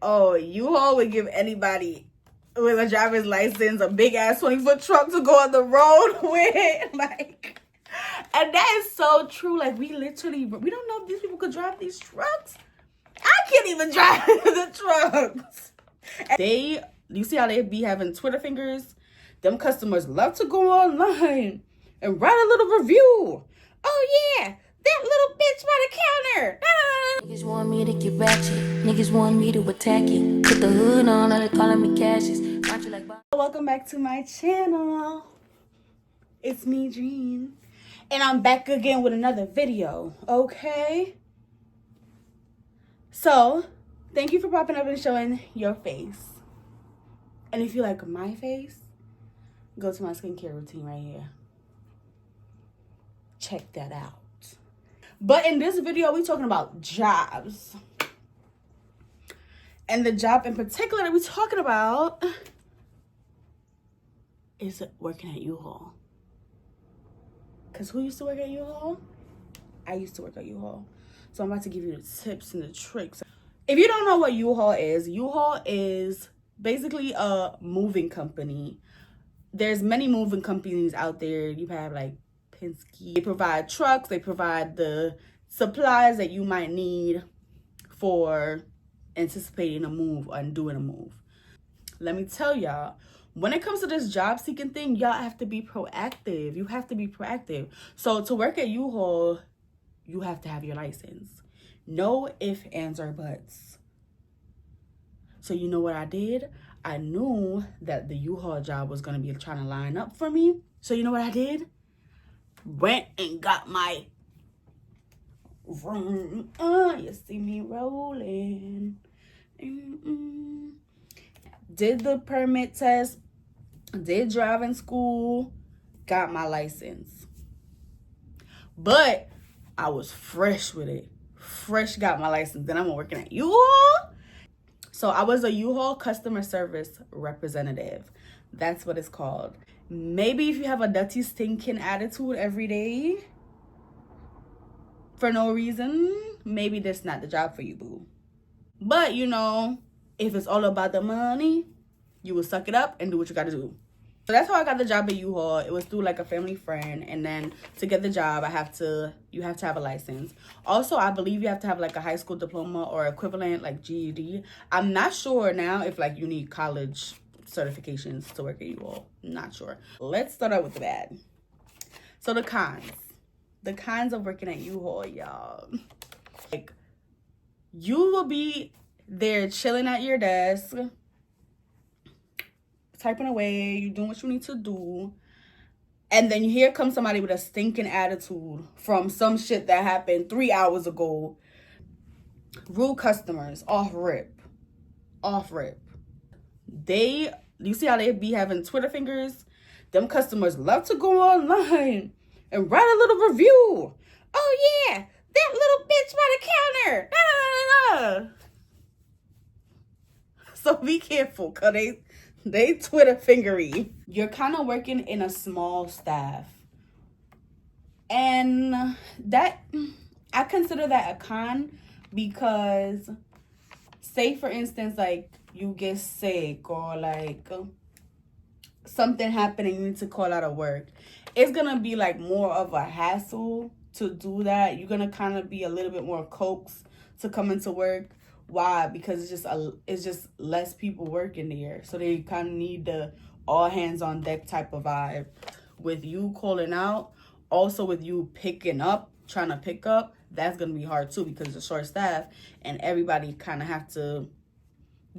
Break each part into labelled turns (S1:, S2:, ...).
S1: Oh, U-Haul would give anybody with a driver's license a big ass 20-foot truck to go on the road with. Like, and that is so true. Like, we don't know if these people could drive these trucks. I can't even drive the trucks. You see how they be having Twitter fingers? Them customers love to go online and write a little review. Oh yeah, that little bitch by the counter.
S2: Niggas want me to get ratchet. Niggas want me to attack it. Put the hood on, all they calling me Cassius.
S1: Welcome back to my channel. It's me, Dream. And I'm back again with another video, okay? So, thank you for popping up and showing your face. And if you like my face, go to my skincare routine right here. Check that out. But in this video, we're talking about jobs. And the job in particular that we're talking about is working at U-Haul. Because who used to work at U-Haul? I used to work at U-Haul. So I'm about to give you the tips and the tricks. If you don't know what U-Haul is basically a moving company. There's many moving companies out there. You have like Penske. They provide trucks. They provide the supplies that you might need for anticipating a move and doing a move. Let me tell y'all, when it comes to this job seeking thing, y'all have to be proactive. You have to be proactive. So to work at U-Haul, you have to have your license. No ifs, ands, or buts. So you know what I did? I knew that the U-Haul job was going to be trying to line up for me. So you know what I did? Went and got my vroom. You see me rolling. Did the permit test. Did driving school. Got my license. But I was fresh with it. Fresh got my license. Then I'm working at U-Haul. So I was a U-Haul customer service representative. That's what it's called. Maybe if you have a dirty, stinking attitude every day for no reason, maybe that's not the job for you, boo. But, you know, if it's all about the money, you will suck it up and do what you got to do. So that's how I got the job at U-Haul. It was through like a family friend. And then to get the job, you have to have a license. Also, I believe you have to have like a high school diploma or equivalent, like GED. I'm not sure now if like you need college certifications to work at U-Haul. Not sure. Let's start out with the bad. So the cons. The cons of working at U-Haul, y'all. Like, you will be there chilling at your desk, typing away, you doing what you need to do, and then here comes somebody with a stinking attitude from some shit that happened 3 hours ago. Rude customers, off rip. You see how they be having Twitter fingers? Them customers love to go online and write a little review. Oh yeah, that little bitch by the counter. So be careful, cause they Twitter fingery. You're kind of working in a small staff. And that, I consider that a con because, say for instance, like you get sick or like something happened and you need to call out of work. It's going to be like more of a hassle to do that. You're going to kind of be a little bit more coaxed to come into work. Why? Because it's just less people working there. So they kind of need the all hands on deck type of vibe. With you calling out, also with you trying to pick up, that's going to be hard too because it's a short staff and everybody kind of have to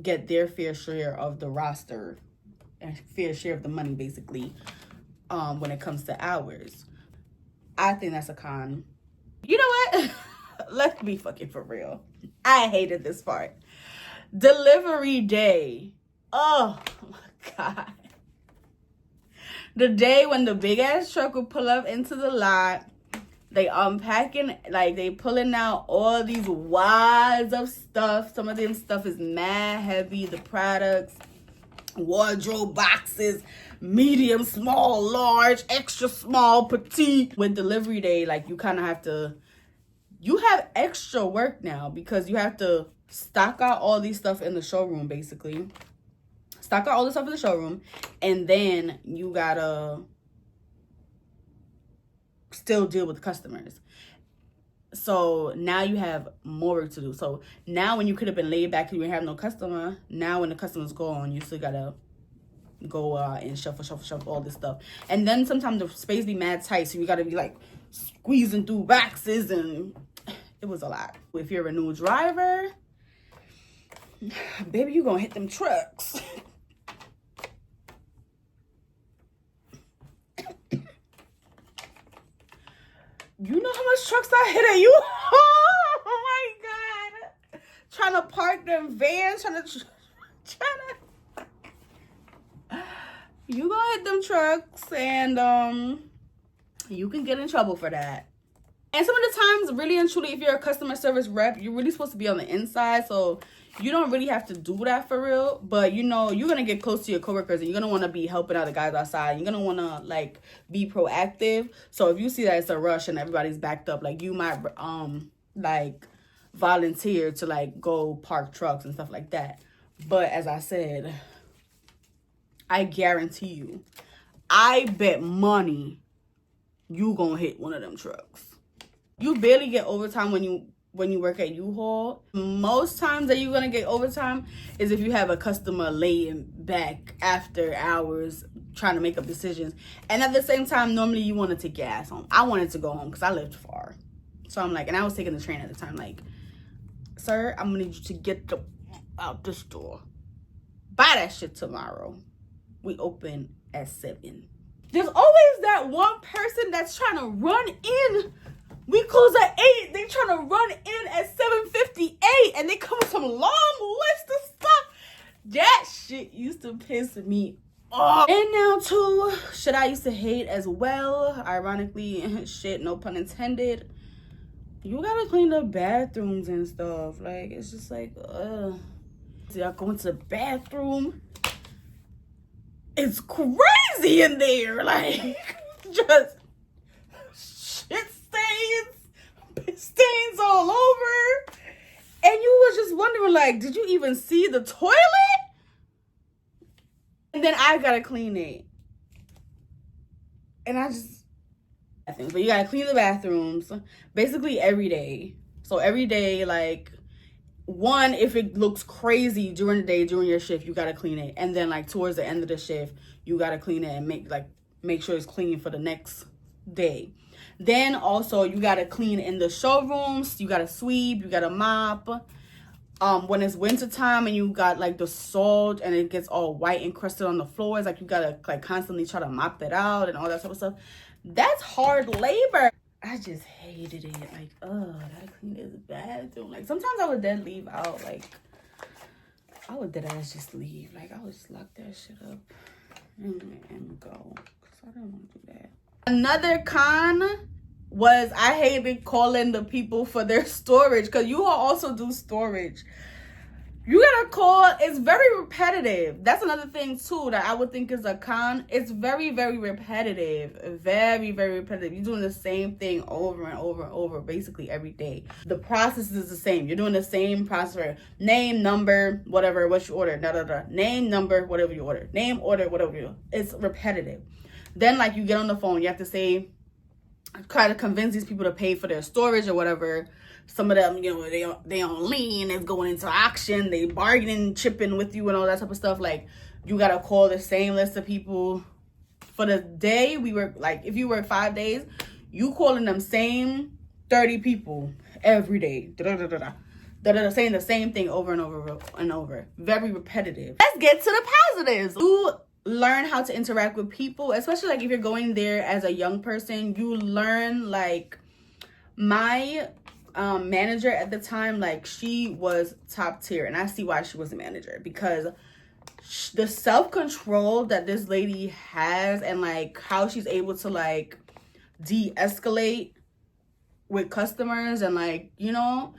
S1: get their fair share of the roster and fair share of the money basically when it comes to hours. I think that's a con. You know what? Let's be fucking for real. I hated this part. Delivery day. Oh my God. The day when the big ass truck will pull up into the lot. They unpacking, like they pulling out all these wads of stuff. Some of them stuff is mad heavy. The products, wardrobe boxes, medium, small, large, extra small, petite. With delivery day, like you kind of have to, you have extra work now because you have to stock out all these stuff in the showroom, basically. Stock out all the stuff in the showroom, and then you gotta still deal with the customers. So now you have more work to do. So now when you could have been laid back and you have no customer, now when the customer's gone, you still gotta go and shuffle all this stuff. And then sometimes the space be mad tight, so you gotta be like squeezing through boxes, and it was a lot. If you're a new driver, baby, you gonna hit them trucks. You know how much trucks I hit at you? Oh my God. Trying to park them vans, trying to you gonna hit them trucks, and you can get in trouble for that. And some of the times, really and truly, if you're a customer service rep, you're really supposed to be on the inside, so you don't really have to do that for real. But you know, you're gonna get close to your coworkers, and you're gonna want to be helping out the guys outside. You're gonna want to like be proactive. So if you see that it's a rush and everybody's backed up, like you might like volunteer to like go park trucks and stuff like that. But as I said, I guarantee you, I bet money you gonna hit one of them trucks. You barely get overtime when you work at U-Haul. Most times that you're gonna get overtime is if you have a customer laying back after hours trying to make up decisions. And at the same time, normally you want to take your ass home. I wanted to go home because I lived far. So I'm like, and I was taking the train at the time, like, sir, I'm gonna need you to get out the store. Buy that shit tomorrow. We open at 7. There's always that one person that's trying to run in. We close at 8. They trying to run in at 7:58, and they come with some long list of stuff. That shit used to piss me off. And now too, shit I used to hate as well. Ironically, shit, no pun intended. You gotta clean the bathrooms and stuff. Like, it's just like, See, I go into the bathroom. It's crazy in there. Like, just shit stains all over. And you was just wondering, like, did you even see the toilet? And then I gotta clean it. And but you gotta clean the bathrooms basically every day. So every day, like, one, if it looks crazy during the day, during your shift, you gotta clean it. And then like towards the end of the shift, you gotta clean it and make sure it's clean for the next day. Then also you gotta clean in the showrooms, you gotta sweep, you gotta mop. When it's winter time and you got like the salt and it gets all white encrusted on the floors, like you gotta like constantly try to mop that out and all that type of stuff. That's hard labor. I just hated it. Like, I gotta clean this bathroom. Like, sometimes I would then leave out. Like, I would dead ass just leave. Like, I would just lock that shit up and go. Because I don't want to do that. Another con was I hated calling the people for their storage. Because you all also do storage. You gotta call. It's very repetitive. That's another thing too that I would think is a con. It's very, very repetitive. Very, very repetitive. You're doing the same thing over and over and over basically every day. The process is the same. You're doing the same process for name, number, whatever, what you order, name, number, whatever you order. Name, order, whatever you order. It's repetitive. Then like you get on the phone, you have to try to convince these people to pay for their storage or whatever. Some of them, you know, they on lean, it's going into auction, they bargaining, chipping with you and all that type of stuff. Like, you gotta call the same list of people for the day. We work, like, if you work 5 days, you calling them same 30 people every day. Saying the same thing over and over and over. Very repetitive. Let's get to the positives. You learn how to interact with people, especially like if you're going there as a young person. You learn, like, my manager at the time, like, she was top tier, and I see why she was a manager, because the self-control that this lady has and like how she's able to like de-escalate with customers and like, you know,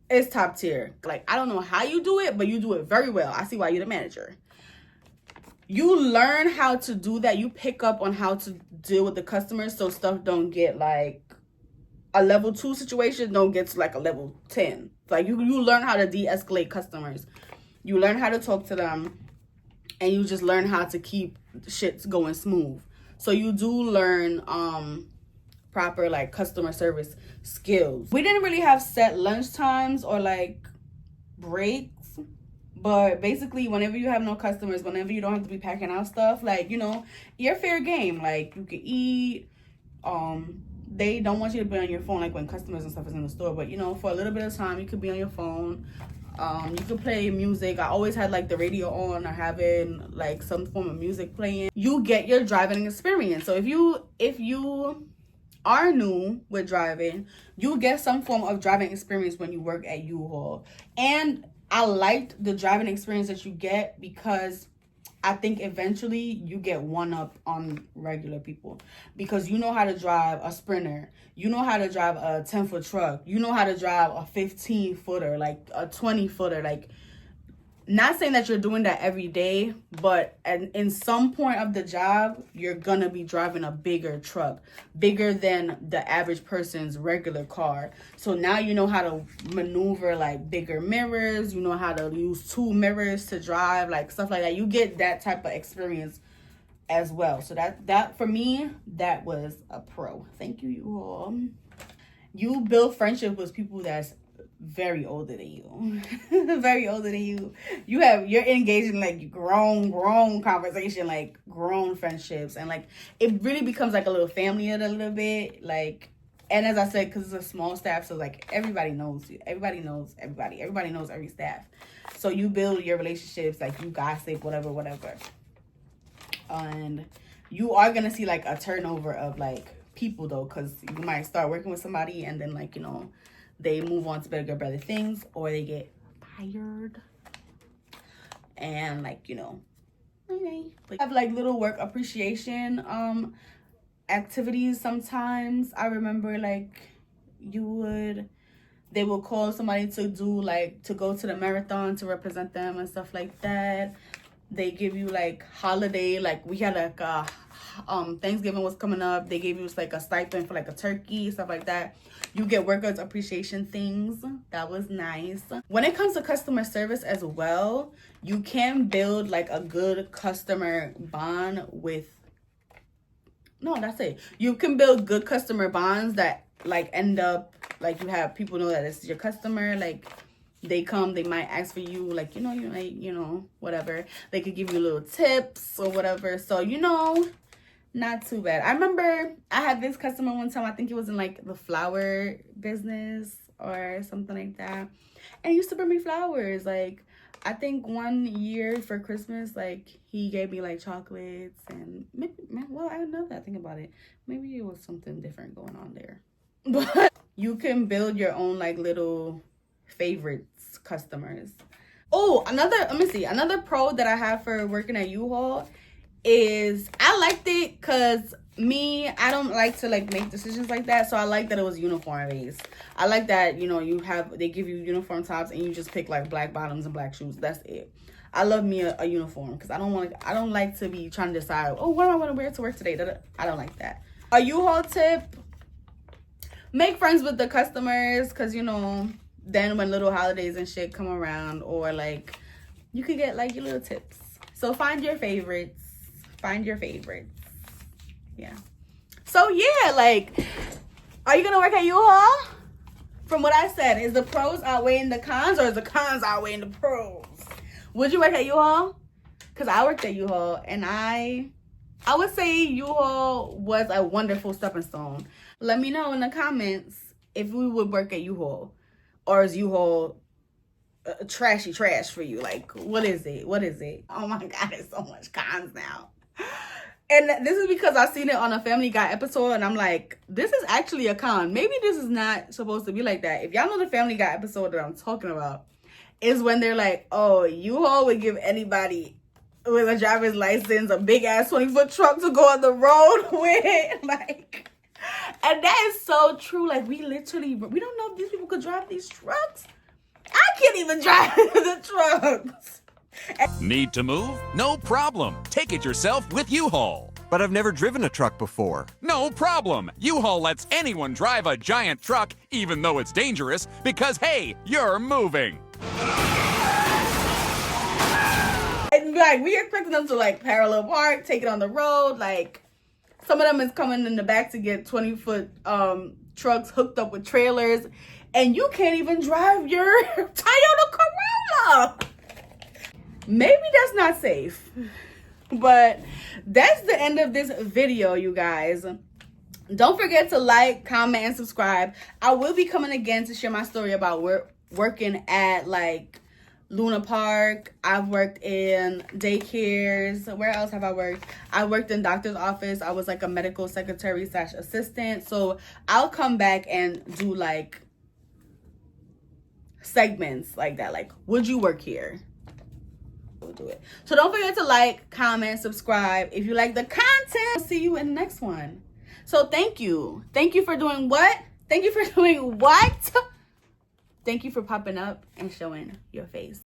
S1: it's top tier. Like, I don't know how you do it, but you do it very well. I see why you're the manager. You learn how to do that. You pick up on how to deal with the customers so stuff don't get like a level 2 situation don't get to like a level 10. Like you learn how to de-escalate customers. You learn how to talk to them, and you just learn how to keep shit going smooth. So you do learn proper like customer service skills. We didn't really have set lunch times or like breaks, but basically whenever you have no customers, whenever you don't have to be packing out stuff, like, you know, you're fair game. Like you can eat. They don't want you to be on your phone like when customers and stuff is in the store, but you know, for a little bit of time you could be on your phone. You could play music. I always had like the radio on or having like some form of music playing. You get your driving experience. So if you are new with driving, you get some form of driving experience when you work at U-Haul. And I liked the driving experience that you get because I think eventually you get one up on regular people, because you know how to drive a Sprinter, you know how to drive a 10-foot truck, you know how to drive a 15-footer, like a 20-footer. Like, not saying that you're doing that every day, but in some point of the job, you're gonna be driving a bigger truck, bigger than the average person's regular car. So now you know how to maneuver like bigger mirrors, you know how to use 2 mirrors to drive, like stuff like that. You get that type of experience as well. So that for me, that was a pro. Thank you all. You build friendship with people that's very older than you. Very older than you. You're engaged in like grown conversation, like grown friendships, and like it really becomes like a little family a little bit. Like, and as I said, because it's a small staff, so like everybody knows you, everybody knows every staff. So you build your relationships, like you gossip, whatever, and you are gonna see like a turnover of like people though, because you might start working with somebody and then like, you know, they move on to better things, or they get fired. And like, you know, like have like little work appreciation activities sometimes. I remember like they will call somebody to do like to go to the marathon to represent them and stuff like that. They give you like holiday, like we had like Thanksgiving was coming up. They gave you like a stipend for like a turkey, stuff like that. You get workers appreciation things. That was nice. When it comes to customer service as well, you can build like a good customer bond with, no, that's it. You can build good customer bonds that like end up like you have people know that it's your customer. Like they come, they might ask for you, like, you know, whatever. They could give you little tips or whatever. So, you know, not too bad. I remember I had this customer one time, I think it was in like the flower business or something like that. And he used to bring me flowers. Like, I think one year for Christmas, like he gave me like chocolates and maybe, well, I don't know that I think about it. Maybe it was something different going on there. But you can build your own like little favorites customers. Oh, another pro that I have for working at U-Haul is I liked it because I don't like to like make decisions like that, so I like that it was uniform based. I like that, you know, they give you uniform tops and you just pick like black bottoms and black shoes. That's it. I love me a uniform because I don't like to be trying to decide, oh, what do I want to wear to work today. I don't like that. A U-Haul tip: make friends with the customers, because you know, then when little holidays and shit come around, or like you could get like your little tips. So find your favorites. Yeah. So yeah, like, are you gonna work at U-Haul? From what I said, is the pros outweighing the cons, or is the cons outweighing the pros? Would you work at U-Haul? Because I worked at U-Haul, and I would say U-Haul was a wonderful stepping stone. Let me know in the comments if we would work at U-Haul, or is U-Haul trashy trash for you? Like, what is it? Oh my God, there's so much cons now. And this is because I've seen it on a Family Guy episode, and I'm like, this is actually a con. Maybe this is not supposed to be like that. If y'all know the Family Guy episode that I'm talking about, is when they're like, oh, U-Haul would give anybody with a driver's license a big ass 20-foot truck to go on the road with. Like, and that is so true. Like, we don't know if these people could drive these trucks. I can't even drive the trucks.
S3: Need to move? No problem. Take it yourself with U-Haul. but I've never driven a truck before.
S4: No problem. U-Haul lets anyone drive a giant truck, even though it's dangerous, because, hey, you're moving.
S1: And, like, we expecting them to, like, parallel park, take it on the road. Like, some of them is coming in the back to get 20-foot trucks hooked up with trailers. And you can't even drive your Toyota Corolla. Maybe that's not safe. But that's the end of this video, you guys. Don't forget to like, comment, and subscribe. I will be coming again to share my story about working at, like, Luna Park. I've worked in daycares. Where else have I worked? I worked in doctor's office. I was like a medical secretary / assistant. So I'll come back and do, like, segments like that. Like, would you work here? We'll do it. So don't forget to like, comment, subscribe. If you like the content, I'll see you in the next one. So thank you. Thank you for doing what? Thank you for doing what? Thank you for popping up and showing your face.